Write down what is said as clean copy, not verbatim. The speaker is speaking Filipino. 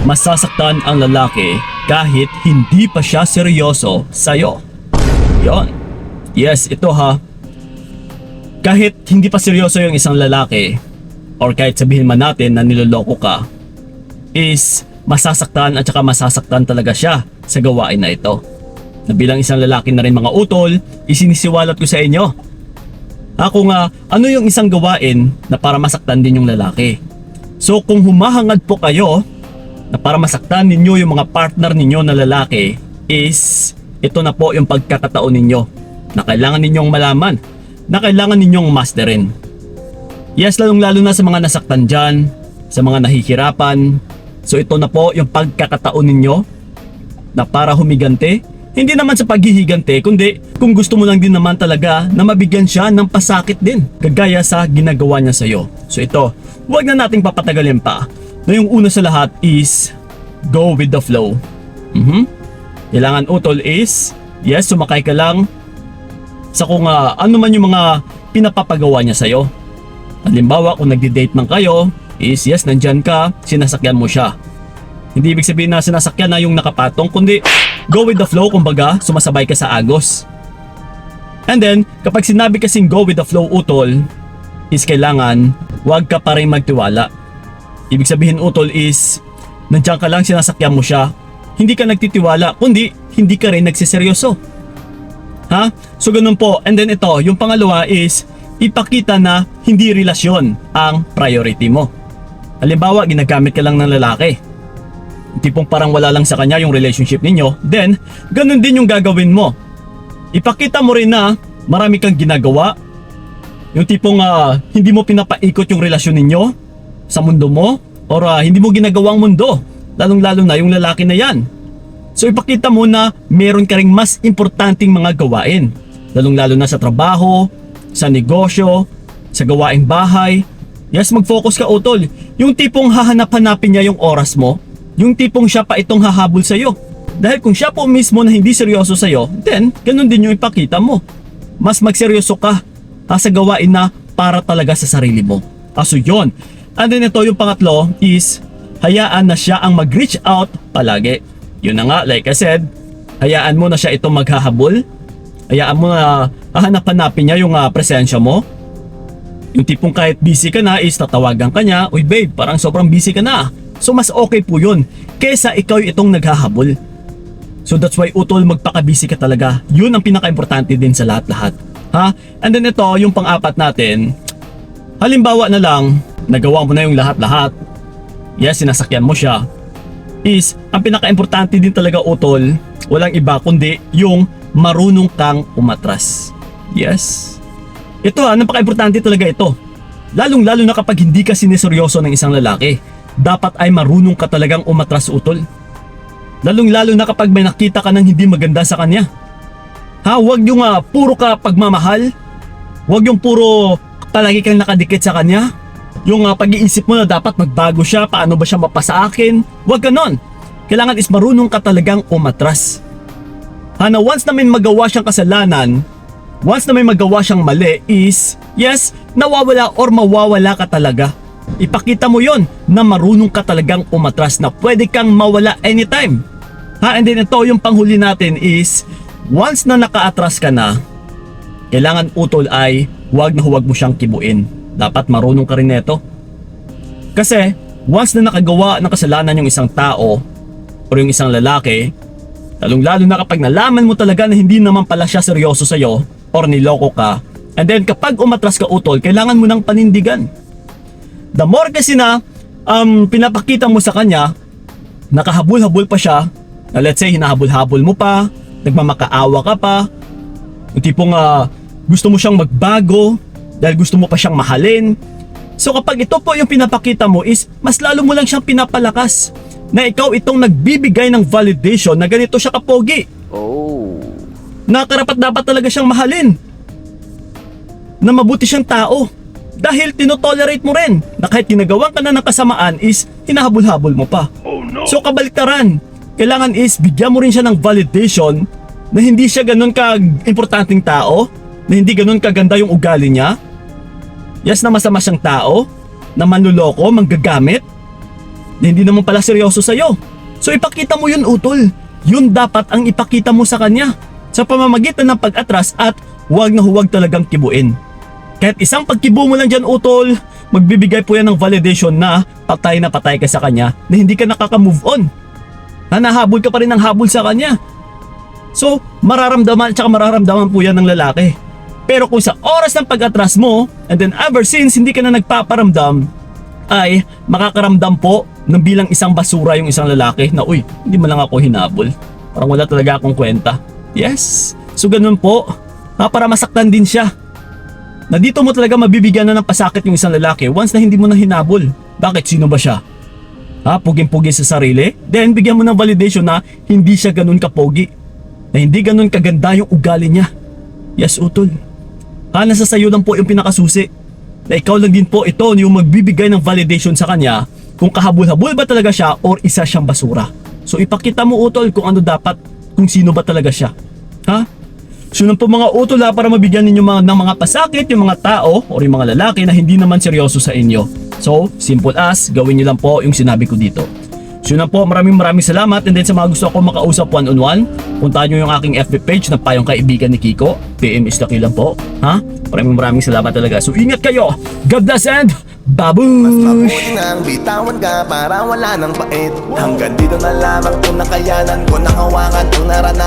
masasaktan ang lalaki kahit hindi pa siya seryoso sa'yo. Yon. Yes, ito ha. Kahit hindi pa seryoso yung isang lalaki, or kahit sabihin man natin na niloloko ka, is masasaktan at saka masasaktan talaga siya sa gawain na ito. Na bilang isang lalaki na rin mga utol, isinisiwalat ko sa inyo. Ako nga, ano yung isang gawain na para masaktan din yung lalaki? So kung humahangad po kayo na para masaktan ninyo yung mga partner ninyo na lalaki, is ito na po yung pagkakataon ninyo na kailangan ninyong malaman, na kailangan ninyong masterin. Yes, lalong lalo na sa mga nasaktan dyan, sa mga nahihirapan. So ito na po yung pagkakataon ninyo na para humigante. Hindi naman sa paghihigante, kundi kung gusto mo lang din naman talaga na mabigyan siya ng pasakit din, kagaya sa ginagawa niya sa'yo. So ito, huwag na nating papatagalin pa. Na yung una sa lahat is go with the flow. Kailangan utol is, yes, sumakay ka lang sa kung ano man yung mga pinapapagawa niya sa'yo. Halimbawa, kung nagdi-date man kayo, is yes, nandyan ka, sinasakyan mo siya. Hindi ibig sabihin na sinasakyan na yung nakapatong, kundi go with the flow, kumbaga sumasabay ka sa agos. And then, kapag sinabi kasing go with the flow utol, is kailangan wag ka pa rin magtiwala. Ibig sabihin utol is nandiyan ka lang, sinasakyan mo siya, hindi ka nagtitiwala, kundi hindi ka rin nagsiseryoso. Ha? So ganun po. And then ito, yung pangalawa is ipakita na hindi relasyon ang priority mo. Halimbawa, ginagamit ka lang ng lalaki, tipong parang wala lang sa kanya yung relationship ninyo, then ganun din yung gagawin mo. Ipakita mo rin na marami kang ginagawa, yung tipong hindi mo pinapaikot yung relasyon ninyo sa mundo mo, or hindi mo ginagawang mundo, lalong lalo na yung lalaki na yan. So ipakita mo na meron ka ring mas importanteng mga gawain, lalong lalo na sa trabaho, sa negosyo, sa gawaing bahay. Yes, mag-focus ka utol. Yung tipong hahanap-hanapin niya yung oras mo, yung tipong siya pa itong hahabol sa'yo. Dahil kung siya po mismo na hindi seryoso sa'yo, then ganun din yung ipakita mo. Mas magseryoso ka sa gawain na para talaga sa sarili mo. So yun. And then ito yung pangatlo is hayaan na siya ang mag-reach out palagi. Yun na nga, like I said, hayaan mo na siya itong maghahabol. Hayaan mo na hahanap-hanapin niya yung presensya mo. Yung tipong kahit busy ka na is tatawagan ka niya, uy babe, parang sobrang busy ka na. So mas okay po yun kesa ikaw itong naghahabol. So that's why utol, magpaka-busy ka talaga. Yun ang pinaka-importante din sa lahat-lahat. Ha? And then ito, yung pang-apat natin. Halimbawa na lang, nagawa mo na yung lahat-lahat. Yes, sinasakyan mo siya. Is, ang pinaka-importante din talaga utol, walang iba kundi yung marunong kang umatras. Yes. Ito napaka-importante talaga ito. Lalong-lalo na kapag hindi ka sineseryoso ng isang lalaki. Dapat ay marunong ka talagang umatras utol. Lalong-lalo na kapag may nakita ka ng hindi maganda sa kanya. Ha, huwag yung puro ka pagmamahal. Huwag yung puro palagi kang nakadikit sa kanya. Yung pag-iisip mo na dapat magbago siya, paano ba siya mapasa akin. Huwag ganon. Kailangan is marunong ka talagang umatras. Ha, na once na may magawa siyang kasalanan, once na may magawa siyang mali is, yes, nawawala or mawawala ka talaga. Ipakita mo yon na marunong ka talagang umatras, na pwede kang mawala anytime. Ha, and then ito yung panghuli natin is once na naka-atras ka na, kailangan utol ay huwag na huwag mo siyang kibuin. Dapat marunong ka rin neto. Kasi once na nakagawa ng kasalanan yung isang tao o yung isang lalaki, lalong-lalo na kapag nalaman mo talaga na hindi naman pala siya seryoso sa'yo or niloko ka, and then kapag umatras ka utol, kailangan mo ng panindigan. The more kasi na pinapakita mo sa kanya, nakahabol-habol pa siya, na let's say hinahabol-habol mo pa, nagmamakaawa ka pa, yung tipong gusto mo siyang magbago dahil gusto mo pa siyang mahalin. So kapag ito po yung pinapakita mo is mas lalo mo lang siyang pinapalakas na ikaw itong nagbibigay ng validation na ganito siya kapogi. Na karapat dapat talaga siyang mahalin, na mabuti siyang tao. Dahil tinotolerate mo rin na kahit ginagawa ka na ng kasamaan is hinahabol-habol mo pa. So kabaliktaran, kailangan is bigyan mo rin siya ng validation na hindi siya ganun ka-importanting tao, na hindi ganun kaganda yung ugali niya. Yes, na masama siyang tao, na manluloko, manggagamit. na hindi naman pala seryoso sa'yo. So ipakita mo yun, utol. Yun dapat ang ipakita mo sa kanya sa pamamagitan ng pag-atras at huwag na huwag talagang kibuin. Kahit isang pagkibo mo lang dyan, utol, magbibigay po yan ng validation na patay ka sa kanya na hindi ka nakaka-move on. Na nahabol ka pa rin ng habol sa kanya. So, mararamdaman po yan ng lalaki. Pero kung sa oras ng pag-atras mo, and then ever since hindi ka na nagpaparamdam, ay makakaramdam po ng bilang isang basura yung isang lalaki na, uy, hindi mo lang ako hinabol. Parang wala talaga akong kwenta. Yes. So ganun po. Para masaktan din siya. Na dito mo talaga mabibigyan na ng pasakit yung isang lalaki once na hindi mo na hinabol. Bakit? Sino ba siya? Puging-pugi sa sarili? Then bigyan mo ng validation na hindi siya ganun kapogi. Na hindi ganun kaganda yung ugali niya. Yes, utol. Nasa sayo lang po yung pinakasusi. Na ikaw lang din po ito yung magbibigay ng validation sa kanya kung kahabol-habol ba talaga siya or isa siyang basura. So ipakita mo, utol, kung ano dapat, kung sino ba talaga siya. So nang po mga utol para mabigyan ninyo ng mga pasakit yung mga tao or yung mga lalaki na hindi naman seryoso sa inyo. So simple as, gawin nyo lang po yung sinabi ko dito. So yun lang po, maraming salamat, and then sa mga gusto ako makausap one-on-one, puntahan nyo yung aking FB page na Payong Kaibigan ni Kiko. PM is the kill lang po. Maraming salamat talaga. So ingat kayo. God bless and babush! Mas mabuti nang bitawan ka para wala nang pait. Hanggang dito na lamang kung nakayanan ko nakawakan ang naranasan.